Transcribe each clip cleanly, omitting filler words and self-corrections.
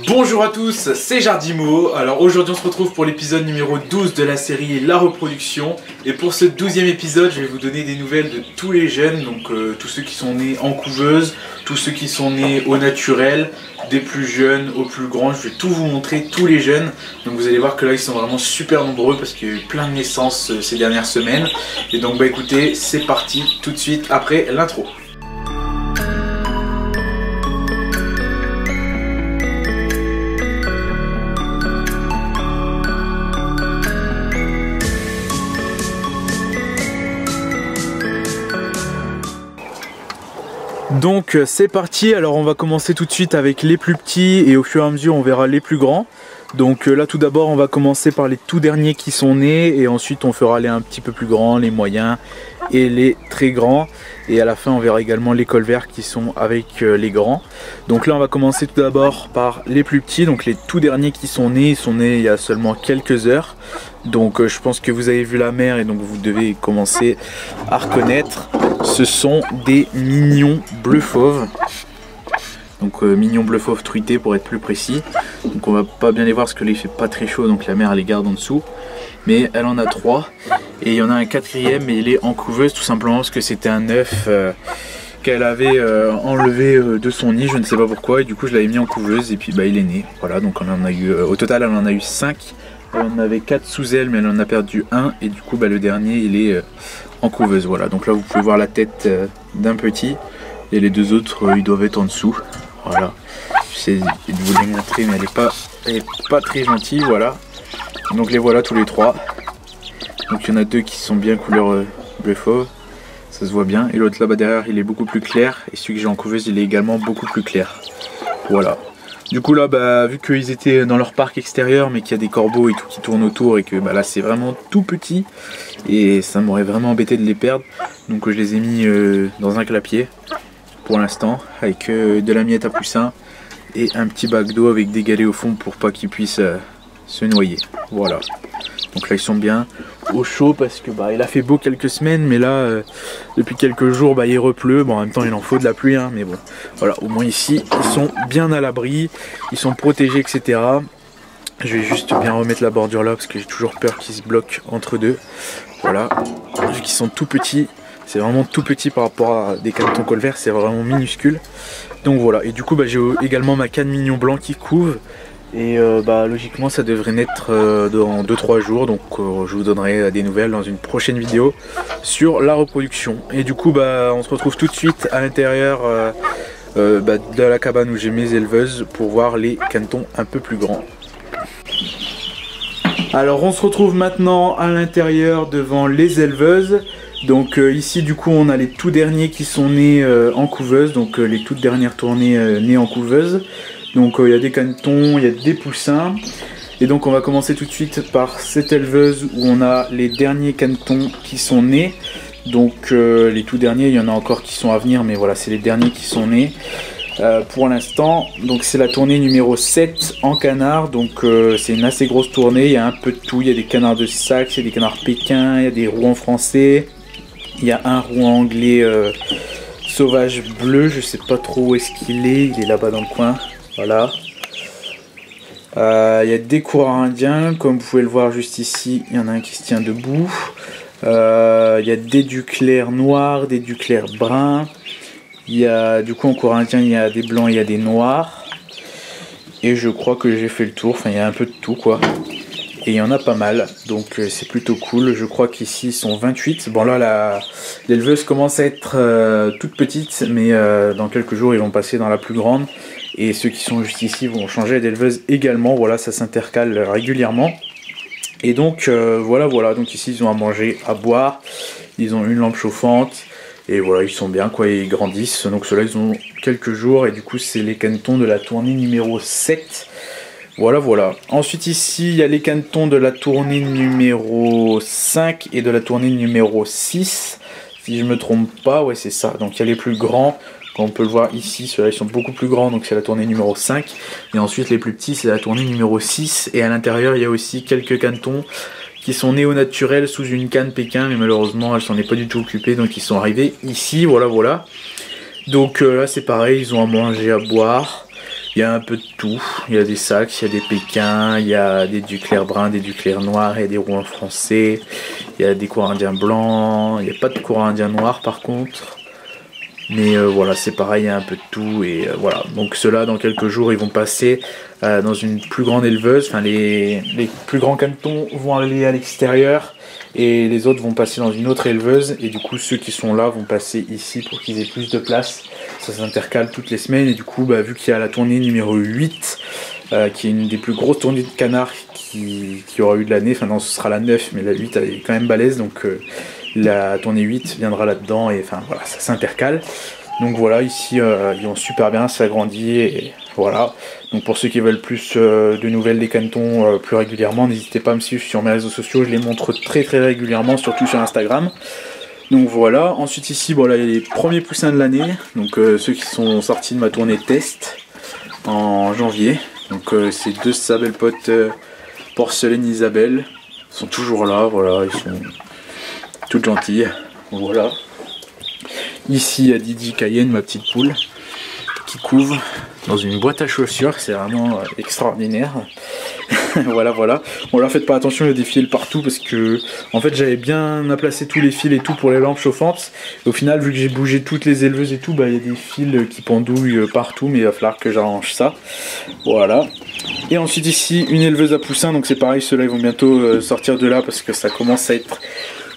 Bonjour à tous, c'est Jardimo. Alors aujourd'hui on se retrouve pour l'épisode numéro 12 de la série La Reproduction. Et pour ce 12e épisode, je vais vous donner des nouvelles de tous les jeunes. Donc tous ceux qui sont nés en couveuse, tous ceux qui sont nés au naturel, des plus jeunes aux plus grands. Je vais tout vous montrer, tous les jeunes. Donc vous allez voir que là ils sont vraiment super nombreux parce qu'il y a eu plein de naissances ces dernières semaines. Et donc bah écoutez, c'est parti tout de suite après l'intro. Donc c'est parti, alors on va commencer tout de suite avec les plus petits et au fur et à mesure on verra les plus grands. Donc là tout d'abord on va commencer par les tout derniers qui sont nés et ensuite on fera les un petit peu plus grands, les moyens et les très grands. Et à la fin on verra également les colverts qui sont avec les grands. Donc là on va commencer tout d'abord par les plus petits, donc les tout derniers qui sont nés, ils sont nés il y a seulement quelques heures. Donc je pense que vous avez vu la mère et donc vous devez commencer à reconnaître. Ce sont des mignons bleu fauve. Donc mignons bleu fauve truités pour être plus précis. Donc on va pas bien les voir parce que là il fait pas très chaud donc la mère elle les garde en dessous. Mais elle en a 3 et il y en a un 4e mais il est en couveuse tout simplement parce que c'était un œuf qu'elle avait enlevé de son nid, je ne sais pas pourquoi, et du coup je l'avais mis en couveuse et puis bah il est né. Voilà, donc on en a eu au total elle en a eu 5. Elle en avait 4 sous elle mais elle en a perdu 1 et du coup bah, le dernier il est en couveuse. Voilà, donc là vous pouvez voir la tête d'un petit et les deux autres ils doivent être en dessous. Voilà, j'essaie de vous les montrer mais elle est pas très gentille. Voilà, donc les voilà tous les 3. Donc il y en a 2 qui sont bien couleur bleu fauve, ça se voit bien, et l'autre là-bas derrière il est beaucoup plus clair et celui que j'ai en couveuse il est également beaucoup plus clair. Voilà. Du coup là bah, vu qu'ils étaient dans leur parc extérieur mais qu'il y a des corbeaux et tout qui tournent autour et que bah, là c'est vraiment tout petit et ça m'aurait vraiment embêté de les perdre, donc je les ai mis dans un clapier pour l'instant avec de la miette à poussin et un petit bac d'eau avec des galets au fond pour pas qu'ils puissent se noyer. Voilà, donc là ils sont bien au chaud parce que bah, il a fait beau quelques semaines mais là depuis quelques jours bah, il repleut. Bon en même temps il en faut de la pluie hein, mais bon voilà, au moins ici ils sont bien à l'abri, ils sont protégés etc. Je vais juste bien remettre la bordure là parce que j'ai toujours peur qu'ils se bloquent entre deux. Voilà, vu qu'ils sont tout petits, c'est vraiment tout petit par rapport à des canetons colverts, c'est vraiment minuscule. Donc voilà, et du coup bah, j'ai également ma canne mignon blanc qui couve. Et bah, logiquement ça devrait naître dans 2-3 jours, donc je vous donnerai des nouvelles dans une prochaine vidéo sur la reproduction. Et du coup bah, on se retrouve tout de suite à l'intérieur de la cabane où j'ai mes éleveuses pour voir les canetons un peu plus grands. Alors on se retrouve maintenant à l'intérieur devant les éleveuses. Donc ici du coup on a les tout derniers qui sont nés en couveuse, donc les toutes dernières tournées nées en couveuse. Donc il y a des canetons, il y a des poussins. Et donc on va commencer tout de suite par cette éleveuse où on a les derniers canetons qui sont nés. Donc les tout derniers, il y en a encore qui sont à venir, mais voilà, c'est les derniers qui sont nés pour l'instant. Donc c'est la tournée numéro 7 en canard. Donc c'est une assez grosse tournée, il y a un peu de tout. Il y a des canards de Saxe, il y a des canards pékins, il y a des rouans français. Il y a un rouan anglais sauvage bleu, je sais pas trop où est-ce qu'il est, il est là-bas dans le coin. Voilà. Il y a des coureurs indiens, comme vous pouvez le voir juste ici, il y en a un qui se tient debout. Il y a des duclaires noirs, des duclaires bruns. Il y a, du coup en coureur indien, il y a des blancs, il y a des noirs. Et je crois que j'ai fait le tour, enfin il y a un peu de tout quoi. Et il y en a pas mal, donc c'est plutôt cool. Je crois qu'ici ils sont 28. Bon là l'éleveuse commence à être toute petite, mais dans quelques jours ils vont passer dans la plus grande. Et ceux qui sont juste ici vont changer d'éleveuse également. Voilà, ça s'intercale régulièrement. Et donc voilà, donc ici ils ont à manger, à boire. Ils ont une lampe chauffante. Et voilà, ils sont bien quoi, ils grandissent. Donc ceux-là ils ont quelques jours. Et du coup c'est les canetons de la tournée numéro 7. Voilà. Ensuite ici il y a les canetons de la tournée numéro 5 et de la tournée numéro 6. Si je me trompe pas, ouais c'est ça. Donc il y a les plus grands. Comme on peut le voir ici, ceux-là ils sont beaucoup plus grands, donc c'est la tournée numéro 5. Et ensuite les plus petits c'est la tournée numéro 6. Et à l'intérieur il y a aussi quelques canetons qui sont nés au naturel sous une canne Pékin. Mais malheureusement elle s'en est pas du tout occupée, donc ils sont arrivés ici, voilà. Donc là c'est pareil, ils ont à manger, à boire. Il y a un peu de tout, il y a des sacs, il y a des pékins, il y a des duclair bruns, des duclair noirs, il y a des rouens français, il y a des courants indiens blancs, il n'y a pas de courants indiens noirs par contre. Mais voilà, c'est pareil, il y a un peu de tout et voilà. Donc ceux-là, dans quelques jours, ils vont passer dans une plus grande éleveuse. Enfin, les plus grands canetons vont aller à l'extérieur et les autres vont passer dans une autre éleveuse. Et du coup, ceux qui sont là vont passer ici pour qu'ils aient plus de place. Ça s'intercale toutes les semaines et du coup, vu qu'il y a la tournée numéro 8, qui est une des plus grosses tournées de canards qui aura eu de l'année. Enfin non, ce sera la 9, mais la 8 elle est quand même balèze. Donc la tournée 8 viendra là-dedans et enfin voilà, ça s'intercale. Donc voilà, ici ils vont super bien, ça grandit et voilà. Donc pour ceux qui veulent plus de nouvelles des canetons plus régulièrement, n'hésitez pas à me suivre sur mes réseaux sociaux, je les montre très régulièrement, surtout sur Instagram. Donc voilà, ensuite ici, bon là, il y a les premiers poussins de l'année, donc ceux qui sont sortis de ma tournée test en janvier. Donc ces deux sabelpotes porcelaine Isabelle sont toujours là, voilà, ils sont toutes gentilles, voilà. Ici il y a Didi Cayenne, ma petite poule, qui couve dans une boîte à chaussures, c'est vraiment extraordinaire. voilà. Bon là faites pas attention, il y a des fils partout parce que en fait j'avais bien à placer tous les fils et tout pour les lampes chauffantes. Et au final vu que j'ai bougé toutes les éleveuses et tout, il y a des fils qui pendouillent partout, mais il va falloir que j'arrange ça. Voilà. Et ensuite ici une éleveuse à poussins, donc c'est pareil, ceux-là ils vont bientôt sortir de là parce que ça commence à être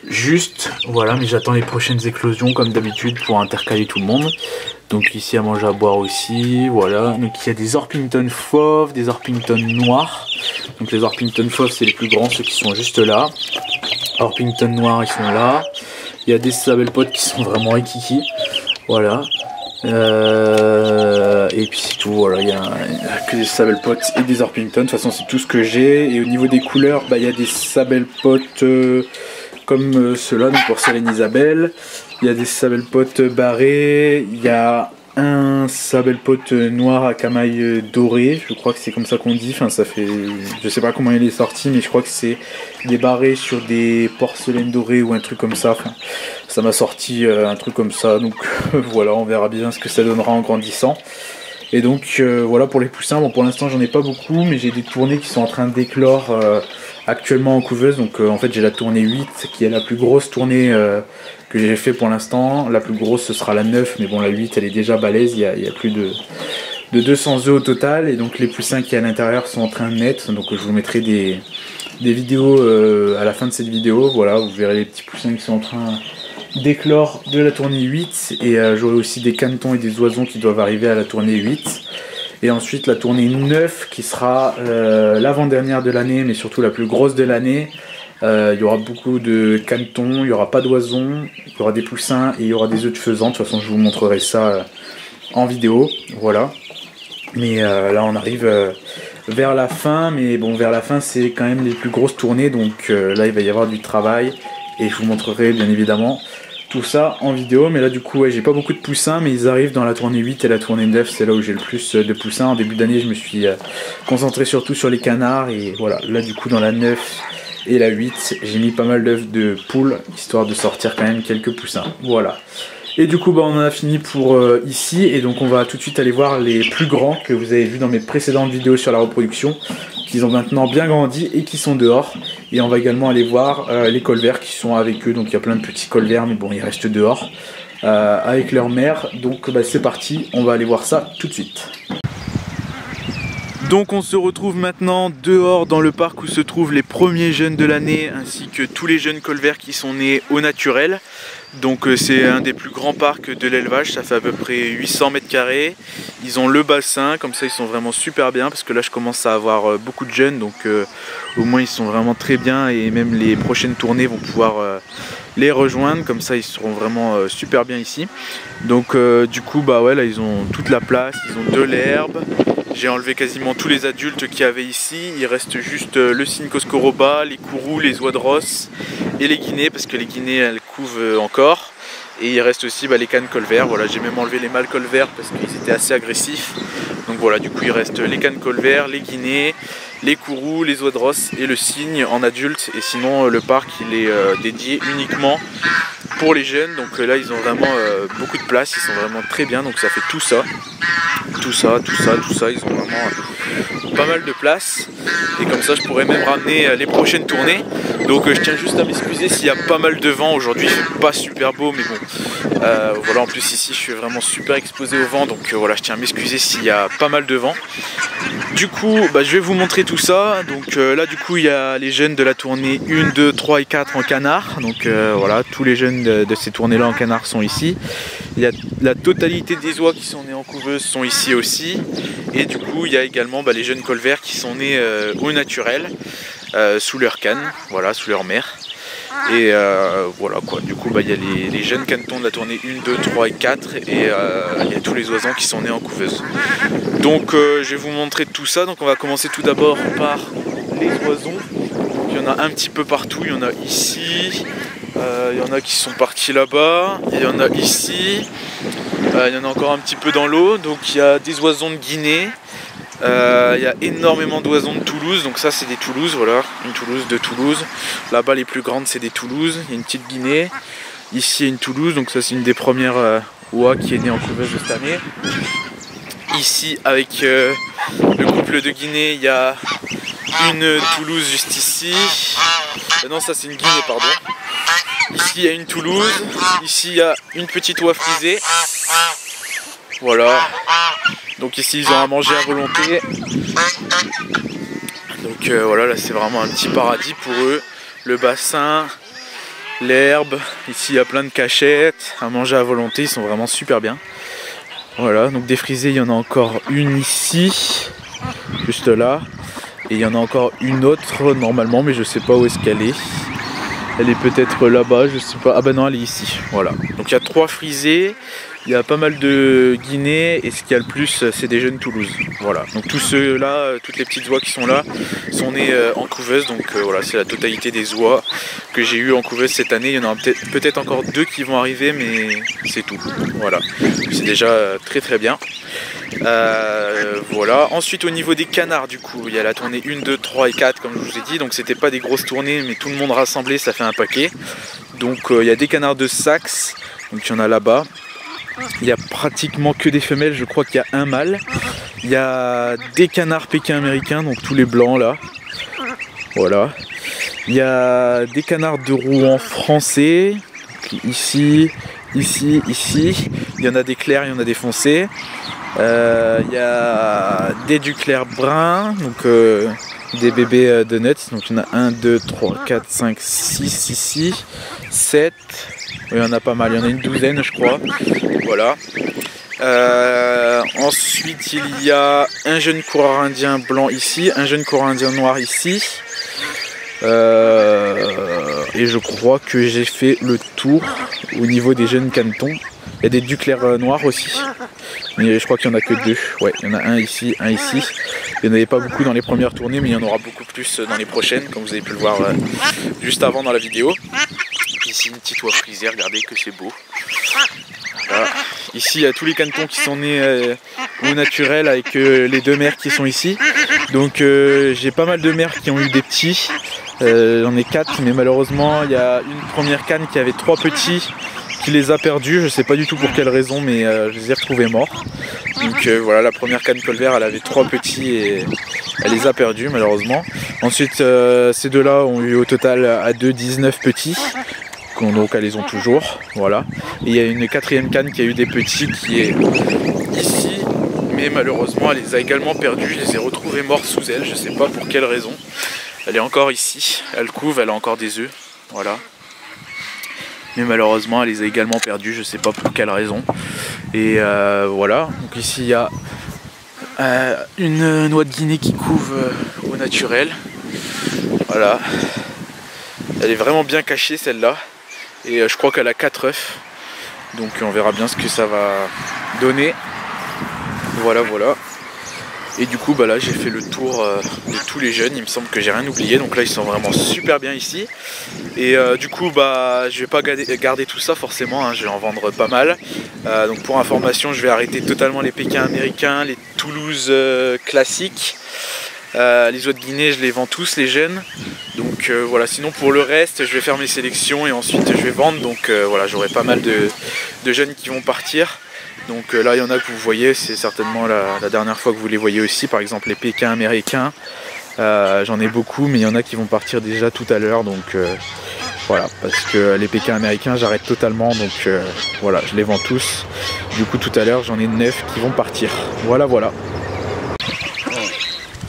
juste. Voilà, mais j'attends les prochaines éclosions comme d'habitude pour intercaler tout le monde. Donc ici à manger à boire aussi, voilà. Donc il y a des Orpington fauves, des Orpington noirs. Donc les Orpington fauves c'est les plus grands, ceux qui sont juste là. Orpington noirs ils sont là. Il y a des sabelpotes qui sont vraiment rikiki. Voilà. Et puis c'est tout, voilà, il y a que des sabelpotes et des Orpington. De toute façon c'est tout ce que j'ai. Et au niveau des couleurs, il y a des sabelpotes comme ceux-là, donc porcelaine Isabelle. Il y a des sabelpotes barrés, il y a un sabelpote noir à camaille doré, je crois que c'est comme ça qu'on dit, enfin ça fait, je sais pas comment il est sorti, mais je crois que c'est des barrés sur des porcelaines dorées ou un truc comme ça, enfin, ça m'a sorti un truc comme ça, donc voilà, on verra bien ce que ça donnera en grandissant. Et donc voilà pour les poussins, bon pour l'instant j'en ai pas beaucoup, mais j'ai des tournées qui sont en train d'éclore actuellement en couveuse, donc en fait j'ai la tournée 8 qui est la plus grosse tournée que j'ai fait pour l'instant. La plus grosse ce sera la 9, mais bon la 8 elle est déjà balèze, il y a plus de 200 œufs au total, et donc les poussins qui à l'intérieur sont en train de naître, donc je vous mettrai des vidéos à la fin de cette vidéo, voilà, vous verrez les petits poussins qui sont en train d'éclore de la tournée 8, et j'aurai aussi des canetons et des oisons qui doivent arriver à la tournée 8. Et ensuite la tournée 9 qui sera l'avant-dernière de l'année, mais surtout la plus grosse de l'année. Il y aura beaucoup de canetons, il n'y aura pas d'oisons, il y aura des poussins et il y aura des œufs de faisan. De toute façon je vous montrerai ça en vidéo, voilà. Mais là on arrive vers la fin, mais bon vers la fin c'est quand même les plus grosses tournées, donc là il va y avoir du travail et je vous montrerai bien évidemment tout ça en vidéo. Mais là du coup ouais, j'ai pas beaucoup de poussins, mais ils arrivent dans la tournée 8 et la tournée 9, c'est là où j'ai le plus de poussins. En début d'année je me suis concentré surtout sur les canards, et voilà, là du coup dans la 9 et la 8 j'ai mis pas mal d'œufs de poules histoire de sortir quand même quelques poussins, voilà. Et du coup on en a fini pour ici, et donc on va tout de suite aller voir les plus grands que vous avez vu dans mes précédentes vidéos sur la reproduction, qui ont maintenant bien grandi et qui sont dehors. Et on va également aller voir les colverts qui sont avec eux, donc il y a plein de petits colverts, mais bon ils restent dehors avec leur mère. Donc c'est parti, on va aller voir ça tout de suite. Donc on se retrouve maintenant dehors dans le parc où se trouvent les premiers jeunes de l'année, ainsi que tous les jeunes colverts qui sont nés au naturel. Donc c'est un des plus grands parcs de l'élevage, ça fait à peu près 800 mètres carrés. Ils ont le bassin, comme ça ils sont vraiment super bien, parce que là je commence à avoir beaucoup de jeunes, donc au moins ils sont vraiment très bien, et même les prochaines tournées vont pouvoir les rejoindre, comme ça ils seront vraiment super bien ici. Donc du coup ouais, là ils ont toute la place, ils ont de l'herbe. J'ai enlevé quasiment tous les adultes qu'il y avait ici, il reste juste le cygne Coscoroba, les kourous, les oies de rosse et les guinées, parce que les guinées elles couvent encore. Et il reste aussi les cannes colverts, voilà, j'ai même enlevé les mâles colverts parce qu'ils étaient assez agressifs. Donc voilà, du coup il reste les cannes colverts, les guinées, les kourous, les oies de rosse et le cygne en adulte. Et sinon le parc il est dédié uniquement pour les jeunes. Donc là ils ont vraiment beaucoup de place, ils sont vraiment très bien, donc ça fait tout ça, ils ont vraiment pas mal de place, et comme ça je pourrais même ramener les prochaines tournées. Donc je tiens juste à m'excuser s'il y a pas mal de vent aujourd'hui, c'est pas super beau, mais bon voilà, en plus ici je suis vraiment super exposé au vent, donc voilà, je tiens à m'excuser s'il y a pas mal de vent. Du coup je vais vous montrer tout ça. Donc là du coup il y a les jeunes de la tournée 1, 2, 3 et 4 en canard. Donc voilà, tous les jeunes de ces tournées là en canard sont ici. Il y a la totalité des oies qui sont nées en couveuse sont ici aussi. Et du coup il y a également les jeunes colverts qui sont nés au naturel, sous leur canne, voilà, sous leur mère. Et voilà quoi, du coup il y a les jeunes canetons de la tournée 1, 2, 3 et 4, et il y a tous les oisons qui sont nés en couveuse. Donc je vais vous montrer tout ça. Donc on va commencer tout d'abord par les oisons. Il y en a un petit peu partout, il y en a ici, il y en a qui sont partis là-bas, il y en a ici, il y en a encore un petit peu dans l'eau. Donc il y a des oisons de Guinée. Il y a énormément d'oisons de Toulouse, donc ça c'est des Toulouses, voilà, une Toulouse, deux Toulouse. Là-bas les plus grandes c'est des Toulouses, il y a une petite Guinée. Ici il y a une Toulouse, donc ça c'est une des premières oies qui est née en couveuse de cette année. Ici avec le couple de Guinée, il y a une Toulouse juste ici. Non, ça c'est une Guinée, pardon. Ici il y a une Toulouse, ici il y a une petite oie frisée. Voilà. Donc ici ils ont à manger à volonté. Donc voilà, là c'est vraiment un petit paradis pour eux. Le bassin, l'herbe, ici il y a plein de cachettes, à manger à volonté, ils sont vraiment super bien. Voilà, donc des frisées, il y en a encore une ici, juste là. Et il y en a encore une autre normalement, mais je sais pas où est-ce qu'elle est. Elle est peut-être là-bas, je sais pas. Ah bah non, elle est ici, voilà. Donc il y a 3 frisées. Il y a pas mal de Guinée, et ce qu'il y a le plus c'est des jeunes Toulouse. Voilà, donc tous ceux-là, toutes les petites oies qui sont là sont nées en couveuse. Donc voilà, c'est la totalité des oies que j'ai eu en couveuse cette année. Il y en aura peut-être encore 2 qui vont arriver, mais c'est tout. Voilà, c'est déjà très très bien. Voilà, ensuite au niveau des canards, du coup il y a la tournée 1, 2, 3 et 4 comme je vous ai dit. Donc c'était pas des grosses tournées, mais tout le monde rassemblé ça fait un paquet. Donc il y a des canards de Saxe, donc il y en a là-bas. Il y a pratiquement que des femelles, je crois qu'il y a un mâle. Il y a des canards pékins américains, donc tous les blancs là. Voilà. Il y a des canards de Rouen français. Ici, ici, ici. Il y en a des clairs, il y en a des foncés. Il y a des duclair bruns, donc des bébés de nuts. Donc il y en a 1, 2, 3, 4, 5, 6 ici, 7. Il y en a pas mal, il y en a une douzaine je crois. Voilà. Ensuite il y a un jeune coureur indien blanc ici, un jeune coureur indien noir ici. Et je crois que j'ai fait le tour au niveau des jeunes canetons. Il y a des duclair noirs aussi. Mais je crois qu'il n'y en a que 2. Ouais, il y en a un ici, un ici. Il n'y en avait pas beaucoup dans les premières tournées, mais il y en aura beaucoup plus dans les prochaines, comme vous avez pu le voir juste avant dans la vidéo. Ici une petite oie frisée, regardez que c'est beau. Voilà. Ici il y a tous les canetons qui sont nés au naturel avec les 2 mères qui sont ici. Donc j'ai pas mal de mères qui ont eu des petits. J'en ai 4, mais malheureusement il y a une première canne qui avait 3 petits qui les a perdus. Je sais pas du tout pour quelle raison, mais je les ai retrouvés morts. Donc voilà, la première canne colvert elle avait 3 petits et elle les a perdus malheureusement. Ensuite ces deux-là ont eu au total à 2 19 petits. Donc elles les ont toujours, voilà. Et il y a une 4e canne qui a eu des petits qui est ici, mais malheureusement elle les a également perdus. Je les ai retrouvés morts sous elle, je sais pas pour quelle raison. Elle est encore ici, elle couve, elle a encore des œufs, voilà. Mais malheureusement elle les a également perdus, je sais pas pour quelle raison. Et voilà, donc ici il y a une noix de Guinée qui couve au naturel, voilà. Elle est vraiment bien cachée celle-là. Et je crois qu'elle a 4 œufs. Donc on verra bien ce que ça va donner. Voilà, voilà. Et du coup là j'ai fait le tour de tous les jeunes. Il me semble que j'ai rien oublié. Donc là ils sont vraiment super bien ici. Et du coup je vais pas garder tout ça forcément, hein. Je vais en vendre pas mal. Donc pour information, je vais arrêter totalement les Pékins américains, les Toulouse classiques. Les oies de Guinée je les vends tous, les jeunes. Donc Donc voilà, sinon pour le reste je vais faire mes sélections et ensuite je vais vendre. Donc voilà, j'aurai pas mal de jeunes qui vont partir. Donc là il y en a que vous voyez, c'est certainement la dernière fois que vous les voyez aussi. Par exemple les Pékins américains, j'en ai beaucoup, mais il y en a qui vont partir déjà tout à l'heure. Donc voilà, parce que les Pékins américains j'arrête totalement. Donc voilà, je les vends tous. Du coup tout à l'heure j'en ai 9 qui vont partir. Voilà.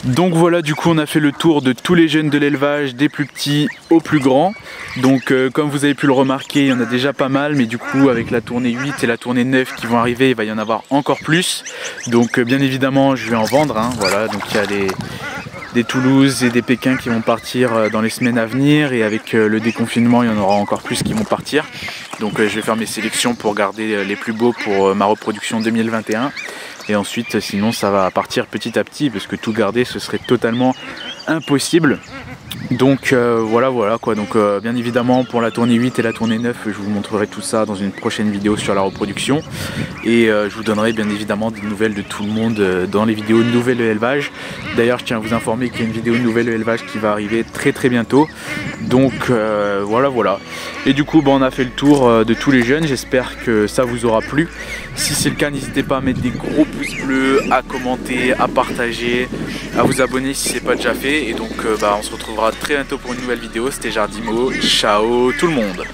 Donc voilà, du coup on a fait le tour de tous les jeunes de l'élevage, des plus petits aux plus grands. Donc comme vous avez pu le remarquer, il y en a déjà pas mal, mais du coup avec la tournée 8 et la tournée 9 qui vont arriver, il va y en avoir encore plus. Donc bien évidemment je vais en vendre, hein, voilà. Donc il y a des Toulouse et des Pékins qui vont partir dans les semaines à venir, et avec le déconfinement il y en aura encore plus qui vont partir. Donc je vais faire mes sélections pour garder les plus beaux pour ma reproduction 2021. Et ensuite sinon ça va partir petit à petit, parce que tout garder ce serait totalement impossible. Donc voilà quoi. Donc bien évidemment pour la tournée 8 et la tournée 9 je vous montrerai tout ça dans une prochaine vidéo sur la reproduction. Et je vous donnerai bien évidemment des nouvelles de tout le monde dans les vidéos de nouvelles élevage. D'ailleurs je tiens à vous informer qu'il y a une vidéo de nouvelles élevage qui va arriver très bientôt. Donc voilà. Et du coup on a fait le tour de tous les jeunes, j'espère que ça vous aura plu. Si c'est le cas, n'hésitez pas à mettre des gros pouces bleus, à commenter, à partager, à vous abonner si c'est pas déjà fait. Et donc on se retrouvera très bientôt pour une nouvelle vidéo. C'était Jardimo, ciao tout le monde.